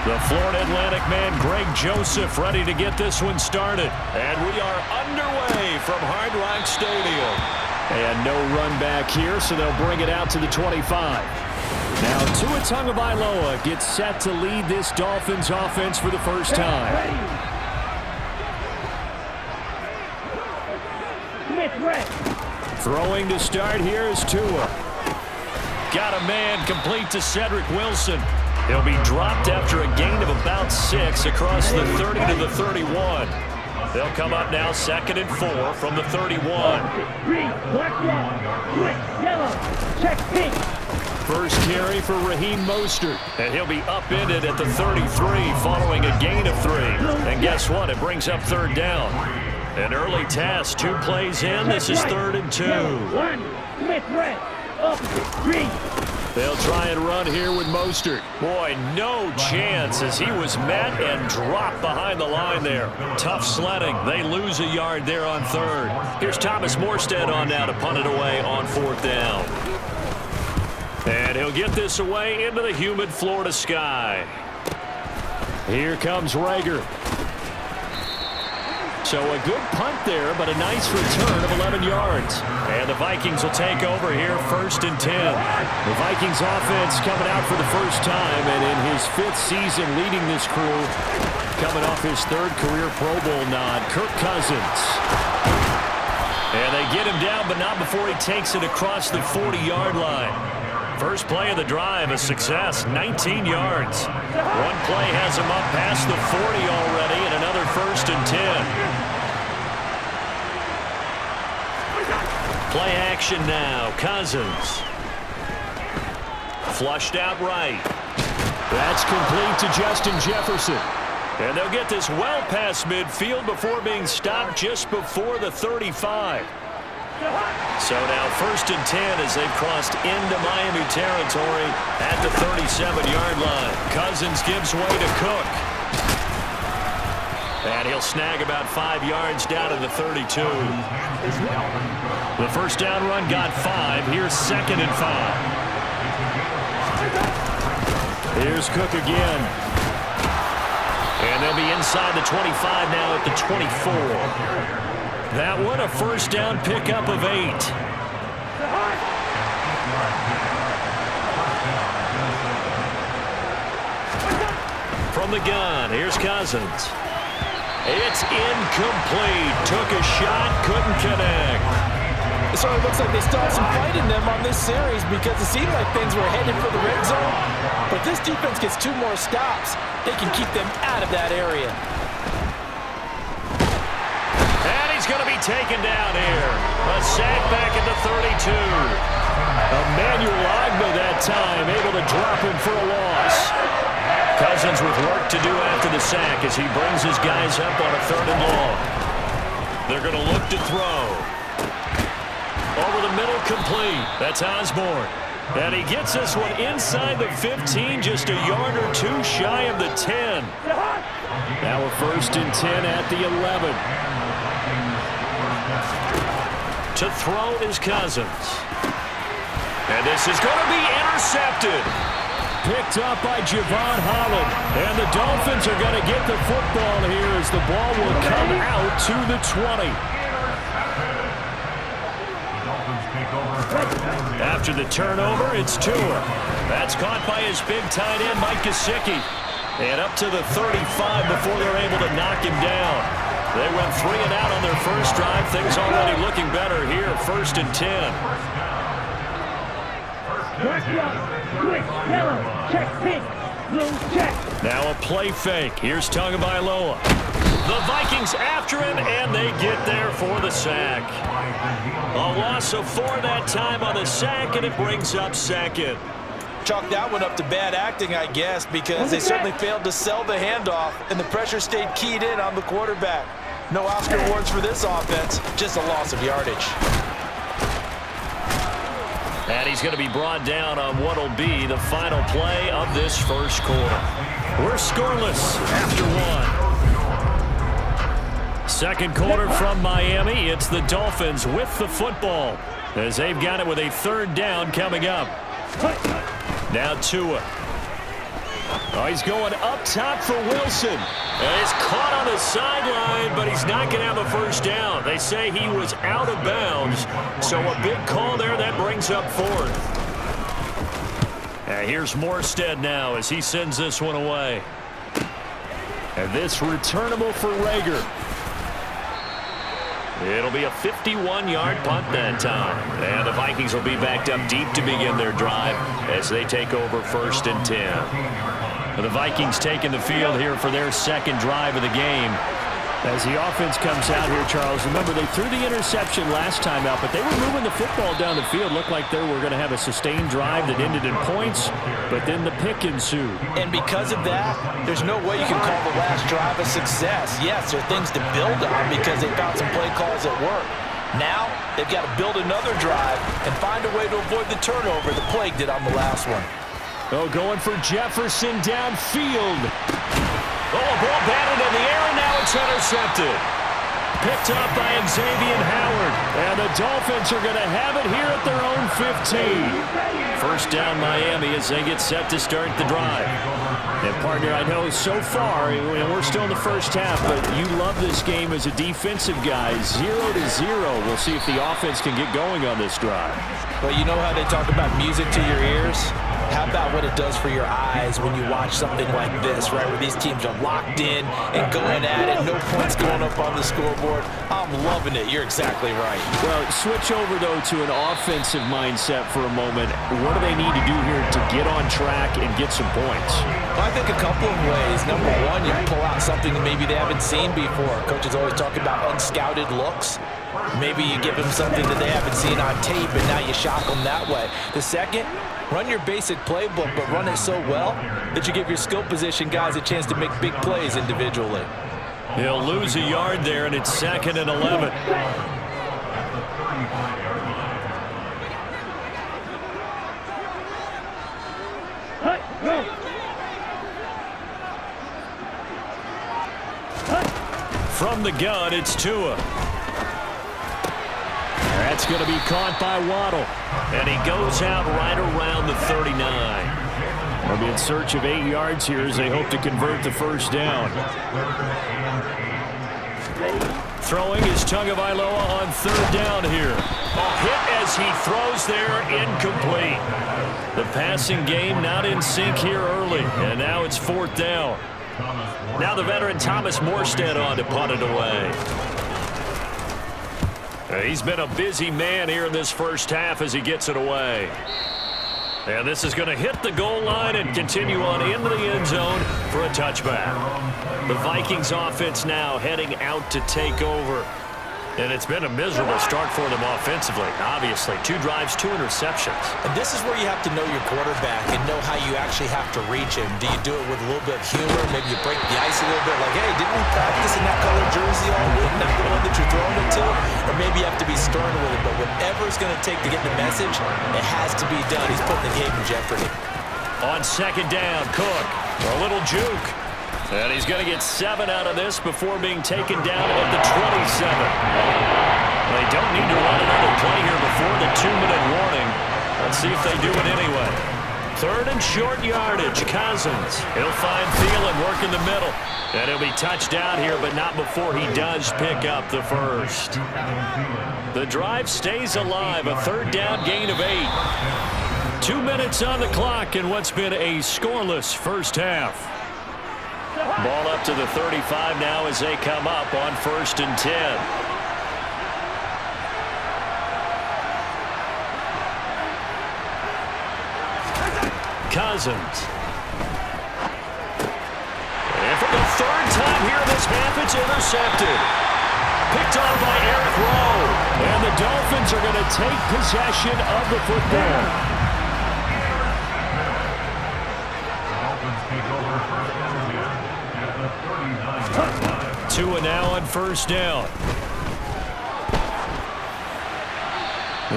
The Florida Atlantic man, Greg Joseph, ready to get this one started. And we are underway from Hard Rock Stadium. And no run back here, so they'll bring it out to the 25. Now Tua Tagovailoa gets set to lead this Dolphins offense for the first time. Throwing to start here is Tua. Got a man complete to Cedric Wilson. He'll be dropped after a gain of about 6 across the 30 to the 31. They'll come up now 2nd and 4 from the 31. First carry for Raheem Mostert, and he'll be upended at the 33 following a gain of 3. And guess what? It brings up 3rd down. An early task, 2 plays in. This is 3rd and 2. They'll try and run here with Mostert. Boy, no chance as he was met and dropped behind the line there. Tough sledding. They lose a yard there on 3rd. Here's Thomas Morstead on now to punt it away on 4th down. And he'll get this away into the humid Florida sky. Here comes Rager. So a good punt there, but a nice return of 11 yards. And the Vikings will take over here 1st and 10. The Vikings offense coming out for the first time, and in his 5th season leading this crew, coming off his 3rd career Pro Bowl nod, Kirk Cousins. And they get him down, but not before he takes it across the 40-yard line. First play of the drive, a success, 19 yards. One play has him up past the 40 already, and another 1st and 10. Play action now, Cousins. Flushed out right. That's complete to Justin Jefferson. And they'll get this well past midfield before being stopped just before the 35. So now 1st and 10 as they've crossed into Miami territory at the 37-yard line. Cousins gives way to Cook. And he'll snag about 5 yards down to the 32. The first down run got 5. Here's 2nd and 5. Here's Cook again. And they'll be inside the 25 now at the 24. That one a first down pickup of 8. From the gun, here's Cousins. It's incomplete. Took a shot, couldn't connect. It certainly looks like they still have some fight in them on this series because it seemed like things were headed for the red zone. But this defense gets 2 more stops. They can keep them out of that area. Going to be taken down here. A sack back at the 32. Emmanuel Ogbah that time able to drop him for a loss. Cousins with work to do after the sack as he brings his guys up on a 3rd and long. They're going to look to throw. Over the middle, complete. That's Osborne. And he gets this one inside the 15, just a yard or 2 shy of the 10. Now a 1st and 10 at the 11. To throw is Cousins. And this is going to be intercepted. Picked up by Javon Holland. And the Dolphins are going to get the football here as the ball will come out to the 20. After the turnover, it's Tua. That's caught by his big tight end, Mike Gesicki. And up to the 35 before they're able to knock him down. They went 3 and out on their first drive. Things already looking better here. 1st and 10. Now a play fake. Here's Tagovailoa. The Vikings after him, and they get there for the sack. A loss of 4 that time on the sack, and it brings up 2nd. Chalk that one up to bad acting, I guess, because they certainly failed to sell the handoff, and the pressure stayed keyed in on the quarterback. No Oscar awards for this offense, just a loss of yardage. And he's going to be brought down on what will be the final play of this first quarter. We're scoreless after 1. Second quarter from Miami. It's the Dolphins with the football as they've got it with a 3rd down coming up. Now Tua. Oh, he's going up top for Wilson. And he's caught on the sideline, but he's not going to have a first down. They say he was out of bounds, so a big call there that brings up fourth. And here's Morstead now as he sends this one away. And this returnable for Rager. It'll be a 51-yard punt that time. And the Vikings will be backed up deep to begin their drive as they take over 1st and 10. The Vikings taking the field here for their second drive of the game. As the offense comes out here, Charles, remember they threw the interception last time out, but they were moving the football down the field. Looked like they were going to have a sustained drive that ended in points, but then the pick ensued. And because of that, there's no way you can call the last drive a success. Yes, there are things to build on because they found some play calls that work. Now, they've got to build another drive and find a way to avoid the turnover the plague did on the last one. Oh, going for Jefferson downfield. Oh, a ball batted in the air, and now it's intercepted. Picked up by Xavier Howard. And the Dolphins are going to have it here at their own 15. First down Miami as they get set to start the drive. And, partner, I know so far, we're still in the first half, but you love this game as a defensive guy. 0-0. We'll see if the offense can get going on this drive. Well, you know how they talk about music to your ears? How about what it does for your eyes when you watch something like this, right, where these teams are locked in and going at it, no points going up on the scoreboard? I'm loving it. You're exactly right. Well, switch over, though, to an offensive mindset for a moment. What do they need to do here to get on track and get some points? Well, I think a couple of ways. Number one, you pull out something that maybe they haven't seen before. Coach is always talking about unscouted looks. Maybe you give them something that they haven't seen on tape, and now you shock them that way. The second, run your basic playbook, but run it so well that you give your skill position guys a chance to make big plays individually. He'll lose a yard there, and it's 2nd and 11. From the gun, it's Tua. That's going to be caught by Waddle. And he goes out right around the 39. They'll be in search of 8 yards here as they hope to convert the first down. Throwing is Tagovailoa on 3rd down here. A hit as he throws there, incomplete. The passing game not in sync here early, and now it's 4th down. Now the veteran Thomas Morstead on to punt it away. He's been a busy man here in this first half as he gets it away. And this is going to hit the goal line and continue on into the end zone for a touchback. The Vikings offense now heading out to take over. And it's been a miserable start for them offensively. Obviously, 2 drives, 2 interceptions. And this is where you have to know your quarterback and know how you actually have to reach him. Do you do it with a little bit of humor? Maybe you break the ice a little bit like, hey, didn't we practice in that color jersey all week? Not the one that you're throwing it to? Or maybe you have to be stern with it. But whatever it's going to take to get the message, it has to be done. He's putting the game in jeopardy. On 2nd down, Cook. A little juke. And he's going to get 7 out of this before being taken down at the 27. They don't need to run another play here before the 2-minute warning. Let's see if they do it anyway. 3rd and short yardage, Cousins. He'll find Thielen work in the middle. And he'll be touched down here, but not before he does pick up the first. The drive stays alive, a 3rd down gain of 8. 2 minutes on the clock in what's been a scoreless first half. Ball up to the 35 now as they come up on 1st and 10. Cousins. And for the 3rd time here in this half, it's intercepted. Picked on by Eric Rowe. And the Dolphins are going to take possession of the football. Tua now on 1st down.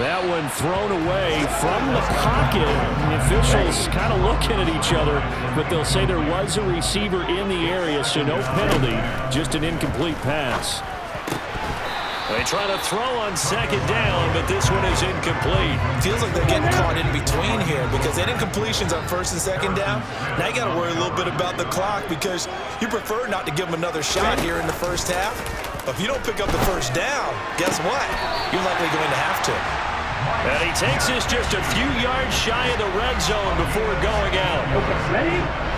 That one thrown away from the pocket. The officials kind of looking at each other, but they'll say there was a receiver in the area, so no penalty, just an incomplete pass. They try to throw on second down, but this one is incomplete. Feels like they're getting caught in between here because they did incompletions on first and second down. Now you got to worry a little bit about the clock because you prefer not to give them another shot here in the first half. But if you don't pick up the first down, guess what? You're likely going to have to. And he takes this just a few yards shy of the red zone before going out. Ready?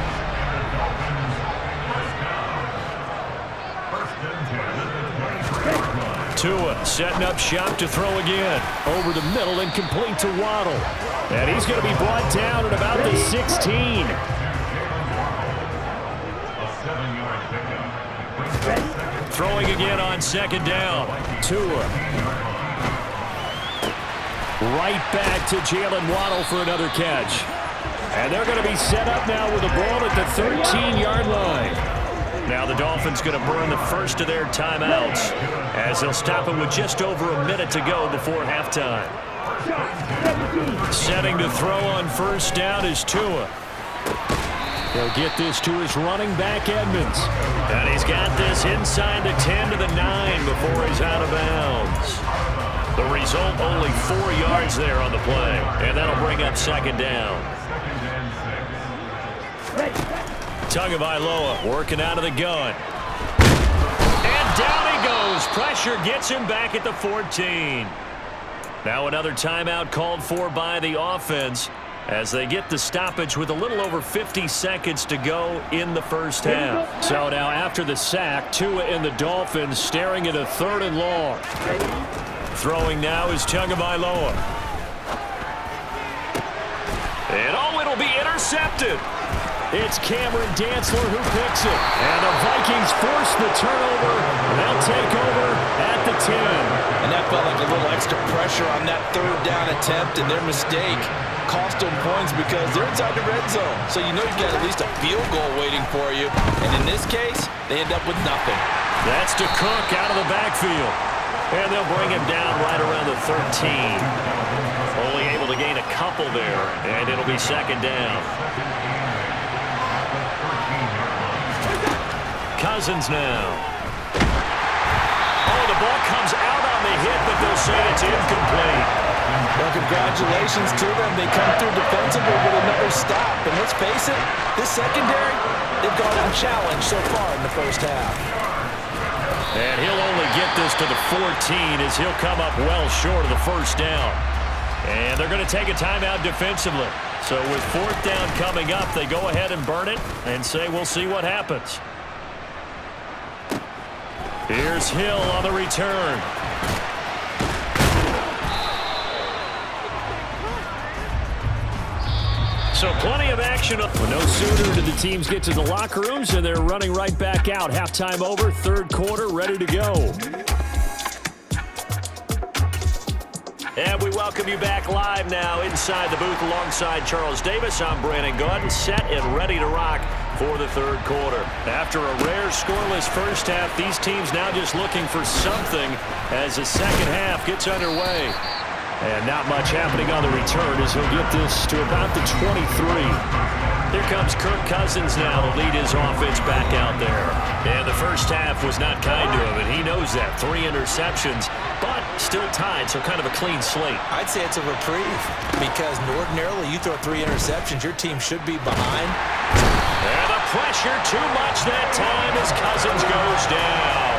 Tua setting up shop to throw again. Over the middle and complete to Waddle. And he's going to be brought down at about the 16. Throwing again on second down. Tua. Right back to Jalen Waddle for another catch. And they're going to be set up now with the ball at the 13-yard line. Now the Dolphins going to burn the first of their timeouts as they'll stop it with just over a minute to go before halftime. Setting to throw on first down is Tua. He'll get this to his running back, Edmonds. And he's got this inside the 10 to the 9 before he's out of bounds. The result, only 4 yards there on the play. And that'll bring up second down. Tagovailoa working out of the gun. And down he goes. Pressure gets him back at the 14. Now another timeout called for by the offense as they get the stoppage with a little over 50 seconds to go in the first half. So now after the sack, Tua and the Dolphins staring at a 3rd and long. Throwing now is Tagovailoa. And it'll be intercepted. It's Cameron Dantzler who picks it. And the Vikings force the turnover. They'll take over at the 10. And that felt like a little extra pressure on that 3rd down attempt, and their mistake cost them points because they're inside the red zone. So you know you've got at least a field goal waiting for you. And in this case, they end up with nothing. That's to Cook out of the backfield. And they'll bring him down right around the 13. Only able to gain a couple there, and it'll be second down. Cousins now. Oh, the ball comes out on the hit, but they'll say it's incomplete. Well, congratulations to them. They come through defensively with another stop. And let's face it, this secondary, they've gone unchallenged so far in the first half. And he'll only get this to the 14 as he'll come up well short of the first down. And they're going to take a timeout defensively. So with 4th down coming up, they go ahead and burn it and say we'll see what happens. Here's Hill on the return. So plenty of action. Well, no sooner did the teams get to the locker rooms, and they're running right back out. Halftime over, 3rd quarter, ready to go. And we welcome you back live now inside the booth alongside Charles Davis. I'm Brandon Gaudin, set and ready to rock for the 3rd quarter. After a rare scoreless first half, these teams now just looking for something as the second half gets underway. And not much happening on the return as he'll get this to about the 23. Here comes Kirk Cousins now to lead his offense back out there. And the first half was not kind to him, and he knows that. 3 interceptions, but still tied, so kind of a clean slate. I'd say it's a reprieve because ordinarily you throw 3 interceptions, your team should be behind. And the pressure too much that time as Cousins goes down.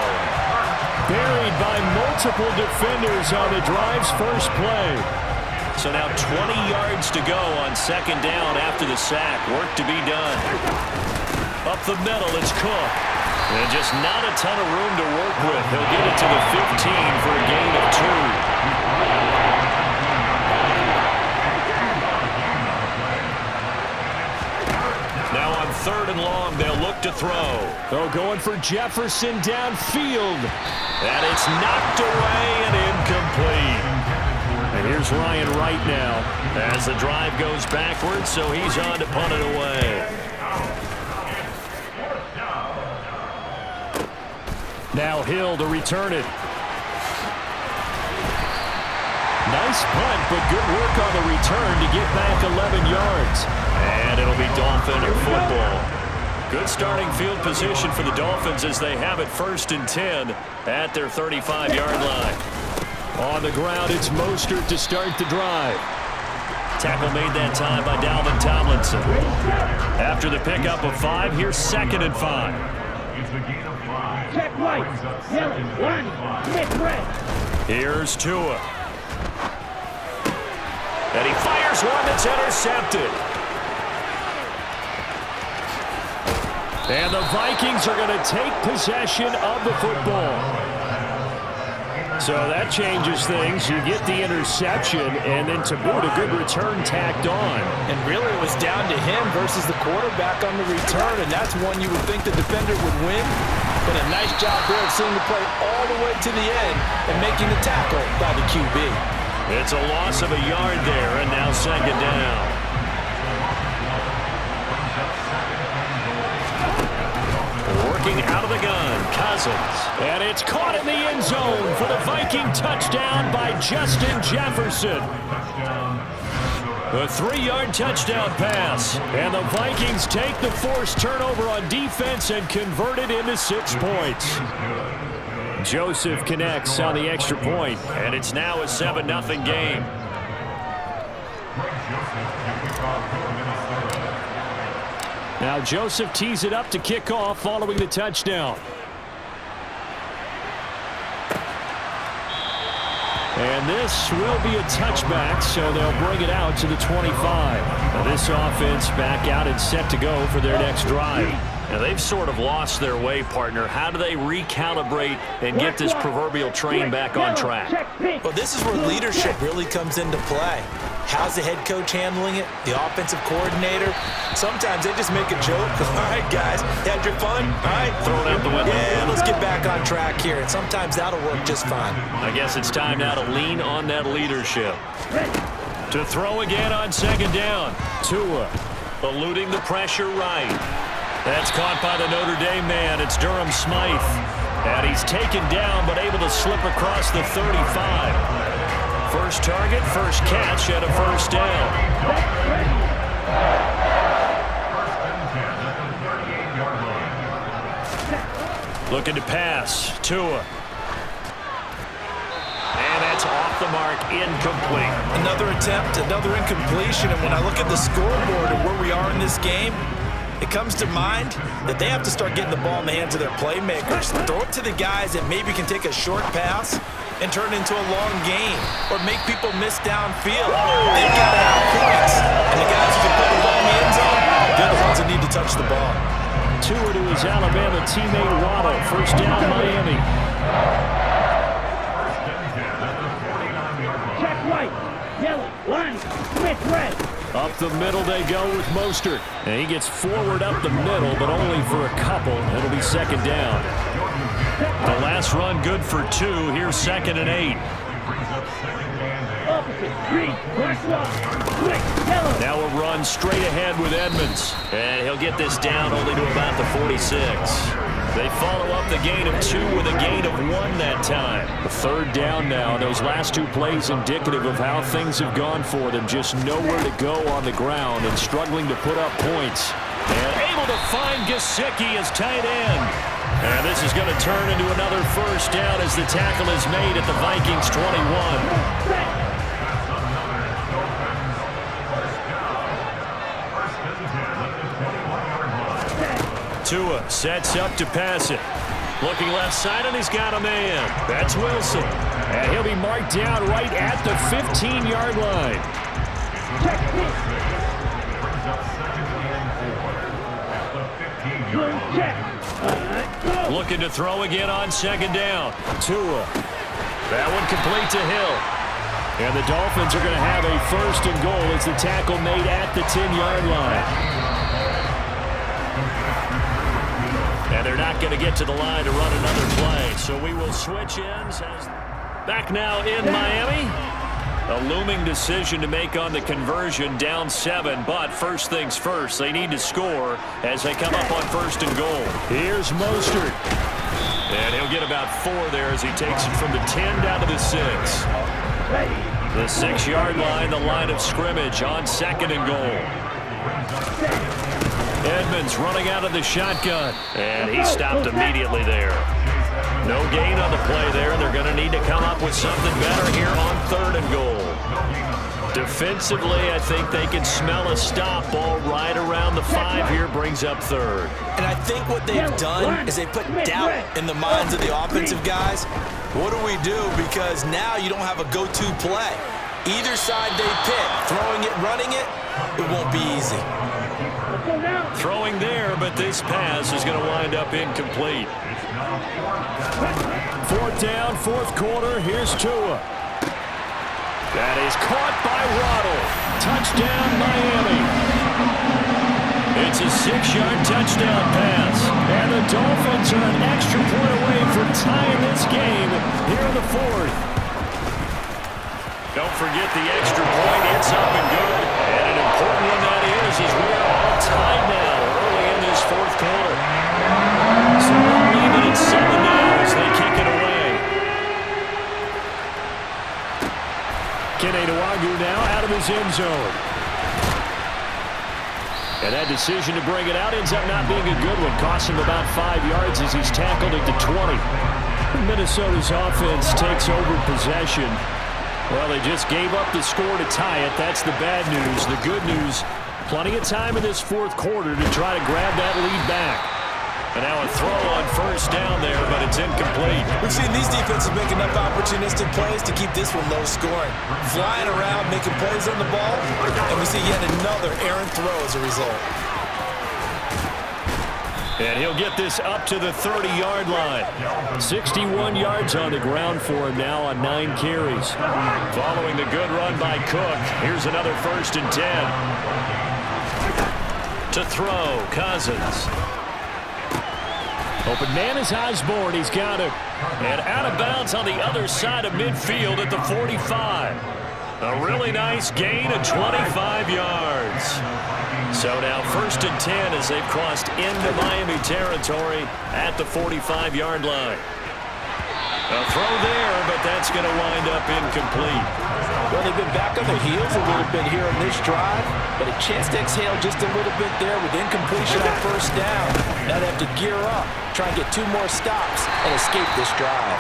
Buried by multiple defenders on the drive's first play. So now 20 yards to go on second down after the sack. Work to be done. Up the middle, it's Cook. And just not a ton of room to work with. He'll get it to the 15 for a gain of 2. Now on 3rd and long, they'll look to throw. Oh, going for Jefferson downfield. And it's knocked away and incomplete. And here's Ryan Wright now as the drive goes backwards, so he's on to punt it away. Now Hill to return it. Nice punt, but good work on the return to get back 11 yards. And it'll be Dolphin football. Good starting field position for the Dolphins as they have it 1st and 10 at their 35-yard line. On the ground, it's Mostert to start the drive. Tackle made that time by Dalvin Tomlinson. After the pickup of 5, here's 2nd and 5. Check right. Yellow. Line. Smith red. Here's Tua. And he fires one that's intercepted. And the Vikings are going to take possession of the football. So that changes things. You get the interception, and then to boot, a good return tacked on. And really, it was down to him versus the quarterback on the return, and that's one you would think the defender would win. But a nice job there of seeing the play all the way to the end and making the tackle by the QB. It's a loss of a yard there, and now 2nd down. Working out of the gun, Cousins. And it's caught in the end zone for the Viking touchdown by Justin Jefferson. A 3-yard touchdown pass. And the Vikings take the forced turnover on defense and convert it into 6 points. Joseph connects on the extra point, and it's now a 7-0 game. Now Joseph tees it up to kick off following the touchdown. And this will be a touchback, so they'll bring it out to the 25. Now this offense back out and set to go for their next drive. Now they've sort of lost their way, partner. How do they recalibrate and get this proverbial train back on track? Well, this is where leadership really comes into play. How's the head coach handling it? The offensive coordinator? Sometimes they just make a joke. All right, guys, had your fun? All right. Throw it out the window. Yeah, let's get back on track here. And sometimes that'll work just fine. I guess it's time now to lean on that leadership. To throw again on 2nd down. Tua eluding the pressure right. That's caught by the Notre Dame man. It's Durham Smythe. And he's taken down but able to slip across the 35. First target, first catch, and a 1st down. Looking to pass. Tua. And that's off the mark, incomplete. Another attempt, another incompletion. And when I look at the scoreboard and where we are in this game, it comes to mind that they have to start getting the ball in the hands of their playmakers. Throw it to the guys that maybe can take a short pass and turn it into a long game or make people miss downfield. They've got to have points. And the guys who can put the ball in the end zone, they're the ones that need to touch the ball. Tua to his Alabama teammate Waddle. 1st down, Miami. Check right. Yellow. Line. Smith red. Up the middle they go with Mostert. And he gets forward up the middle, but only for a couple. It'll be 2nd down. The last run good for 2. Here's 2nd and 8. Now a run straight ahead with Edmonds. And he'll get this down only to about the 46. They follow up the gain of 2 with a gain of 1 that time. The 3rd down now. Those last 2 plays indicative of how things have gone for them. Just nowhere to go on the ground and struggling to put up points. And able to find Gesicki as tight end. And this is going to turn into another 1st down as the tackle is made at the Vikings 21. Tua sets up to pass it. Looking left side, and he's got a man. That's Wilson. And he'll be marked down right at the 15-yard line. Looking to throw again on 2nd down. Tua. That one complete to Hill. And the Dolphins are going to have a 1st and goal as the tackle made at the 10-yard line. And they're not going to get to the line to run another play. So we will switch ends. Back now in Miami. A looming decision to make on the conversion, down 7. But first things first, they need to score as they come up on 1st and goal. Here's Mostert. And he'll get about 4 there as he takes it from the 10 down to the 6. The 6-yard line, the line of scrimmage on 2nd and goal. Edmonds running out of the shotgun. And he stopped immediately there. No gain on the play there. They're going to need to come up with something better here on 3rd and goal. Defensively, I think they can smell a stop. Ball right around the 5 here, brings up 3rd. And I think what they've done is they put doubt in the minds of the offensive guys. What do we do? Because now you don't have a go-to play. Either side they pick, throwing it, running it, it won't be easy. Throwing there, but this pass is going to wind up incomplete. 4th down, 4th quarter. Here's Tua. That is caught by Waddle. Touchdown, Miami. It's a 6-yard touchdown pass. And the Dolphins are an extra point away from tying this game here in the 4th. Don't forget the extra point. It's up and good. And an important one that is we're all tied now early in this 4th quarter. So we're even at 7 now as they kick it away. Kenny Nwagu now out of his end zone. And that decision to bring it out ends up not being a good one. Costs him about 5 yards as he's tackled at the 20. Minnesota's offense takes over possession. Well, they just gave up the score to tie it. That's the bad news. The good news, plenty of time in this 4th quarter to try to grab that lead back. And now a throw on 1st down there, but it's incomplete. We've seen these defenses make enough opportunistic plays to keep this one low scoring. Flying around, making plays on the ball, and we see yet another errant throw as a result. And he'll get this up to the 30-yard line. 61 yards on the ground for him now on 9 carries. Following the good run by Cook, here's another 1st and 10. To throw, Cousins. Open man is Osborne. He's got it. And out of bounds on the other side of midfield at the 45. A really nice gain of 25 yards. So now 1st and 10 as they've crossed into Miami territory at the 45-yard line. A throw there, but that's going to wind up incomplete. Well, they've been back on their heels a little bit here on this drive, but a chance to exhale just a little bit there with incompletion on 1st down. Now they have to gear up, try and get 2 more stops, and escape this drive.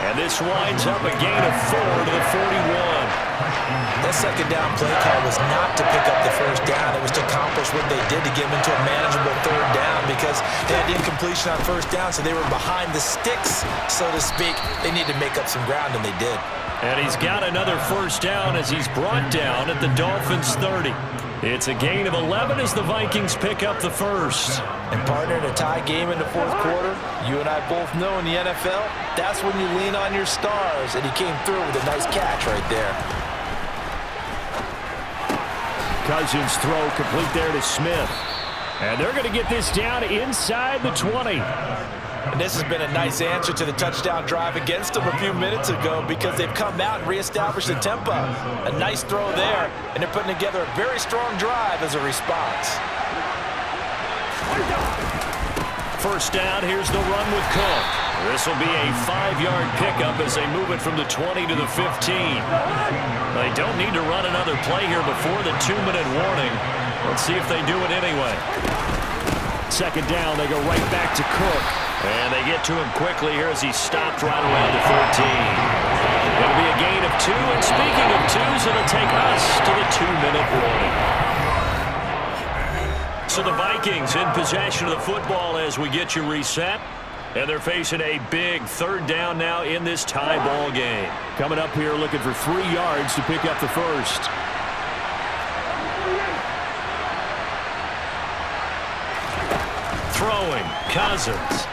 And this winds up a gain of 4 to the 41. That 2nd down play call was not to pick up the 1st down. It was to accomplish what they did to get them into a manageable 3rd down because they had incompletion on 1st down, so they were behind the sticks, so to speak. They needed to make up some ground, and they did. And he's got another 1st down as he's brought down at the Dolphins' 30. It's a gain of 11 as the Vikings pick up the 1st. And partner, in a tie game in the 4th quarter, you and I both know in the NFL, that's when you lean on your stars, and he came through with a nice catch right there. Cousins throw complete there to Smith. And they're going to get this down inside the 20. And this has been a nice answer to the touchdown drive against them a few minutes ago because they've come out and reestablished the tempo. A nice throw there, and they're putting together a very strong drive as a response. 1st down, here's the run with Cook. This will be a 5-yard pickup as they move it from the 20 to the 15. They don't need to run another play here before the 2-minute warning. Let's see if they do it anyway. 2nd down, they go right back to Cook. And they get to him quickly here as he stopped right around the 13. It'll be a gain of 2, and speaking of 2s, it'll take us to the 2-minute warning. So the Vikings in possession of the football as we get you reset. And they're facing a big 3rd down now in this tie ball game. Coming up here looking for 3 yards to pick up the 1st. Throwing, Cousins.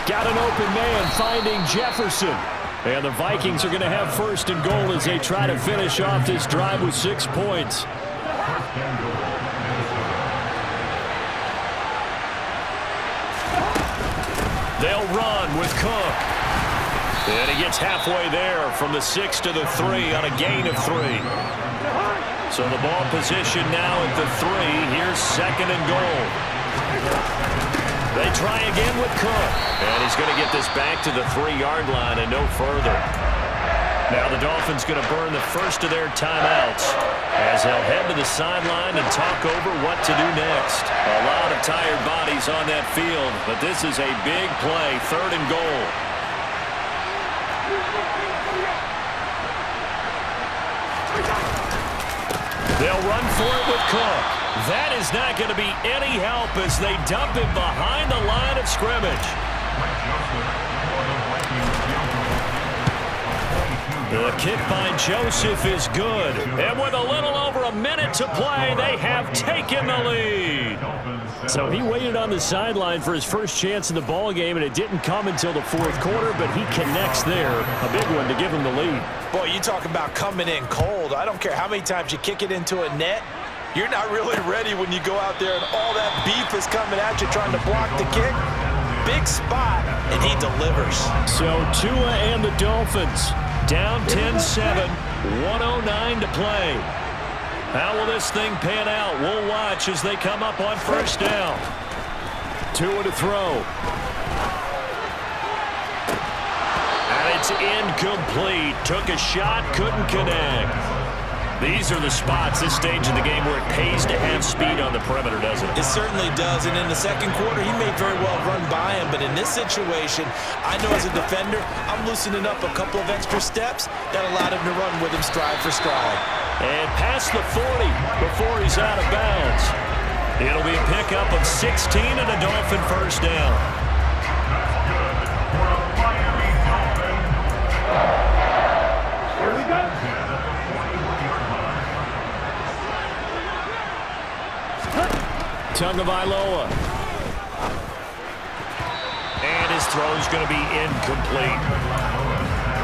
Got an open man finding Jefferson. And the Vikings are going to have 1st and goal as they try to finish off this drive with 6 points. They'll run with Cook. And he gets halfway there from the 6 to the 3 on a gain of 3. So the ball position now at the 3. Here's 2nd and goal. They try again with Cook. And he's going to get this back to the 3-yard line and no further. Now the Dolphins going to burn the first of their timeouts as they'll head to the sideline and talk over what to do next. A lot of tired bodies on that field, but this is a big play, 3rd and goal. They'll run for it with Cook. That is not going to be any help as they dump him behind the line of scrimmage. The kick by Joseph is good. And with a little over a minute to play, they have taken the lead. So he waited on the sideline for his first chance in the ball game, and it didn't come until the 4th quarter, but he connects there. A big one to give him the lead. Boy, you talk about coming in cold. I don't care how many times you kick it into a net. You're not really ready when you go out there and all that beef is coming at you trying to block the kick. Big spot, and he delivers. So Tua and the Dolphins down 10-7, 1:09 to play. How will this thing pan out? We'll watch as they come up on first down. Tua to throw. And it's incomplete. Took a shot, couldn't connect. These are the spots, this stage of the game, where it pays to have speed on the perimeter, doesn't it? It certainly does, and in the 2nd quarter, he may very well run by him, but in this situation, I know as a defender, I'm loosening up a couple of extra steps that allowed him to run with him stride for stride. And past the 40 before he's out of bounds. It'll be a pickup of 16 and a Dolphin first down. Here we go. Tagovailoa. And his throw's going to be incomplete.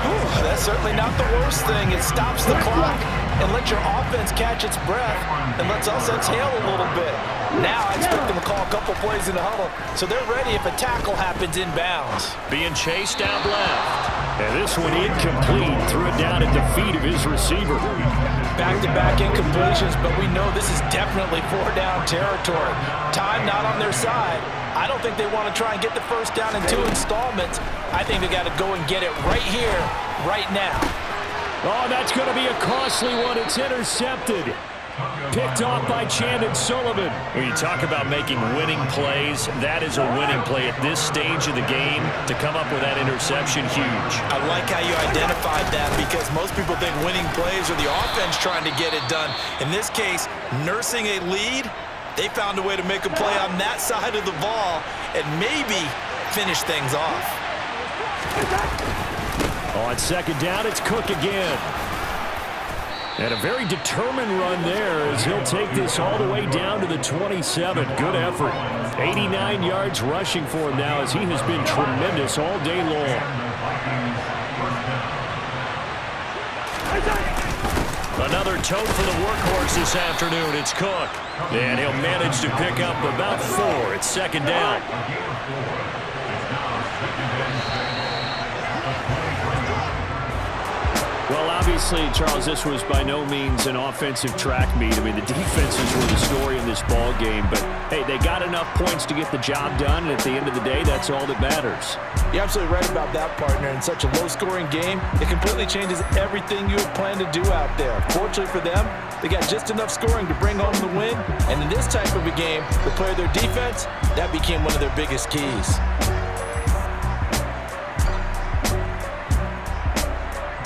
Whew, that's certainly not the worst thing. It stops the clock and lets your offense catch its breath and lets us exhale a little bit. Now I expect them to call a couple plays in the huddle so they're ready if a tackle happens inbounds. Being chased out left. And this one incomplete. Threw it down at the feet of his receiver. Back-to-back incompletions, but we know this is definitely 4-down territory. Time not on their side. I don't think they want to try and get the first down in 2 installments. I think they got to go and get it right here, right now. Oh, that's going to be a costly one. It's intercepted. Picked off by Chandon Sullivan. When you talk about making winning plays, that is a winning play at this stage of the game. To come up with that interception, huge. I like how you identified that because most people think winning plays are the offense trying to get it done. In this case, nursing a lead, they found a way to make a play on that side of the ball and maybe finish things off. On 2nd down, it's Cook again. And a very determined run there as he'll take this all the way down to the 27. Good effort. 89 yards rushing for him now as he has been tremendous all day long. Another tote for the workhorse this afternoon. It's Cook. And he'll manage to pick up about 4. It's 2nd down. Well, obviously, Charles, this was by no means an offensive track meet. I mean, the defenses were the story in this ball game. But, hey, they got enough points to get the job done. And at the end of the day, that's all that matters. You're absolutely right about that, partner. In such a low-scoring game, it completely changes everything you had planned to do out there. Fortunately for them, they got just enough scoring to bring home the win. And in this type of a game, the play of their defense, that became one of their biggest keys.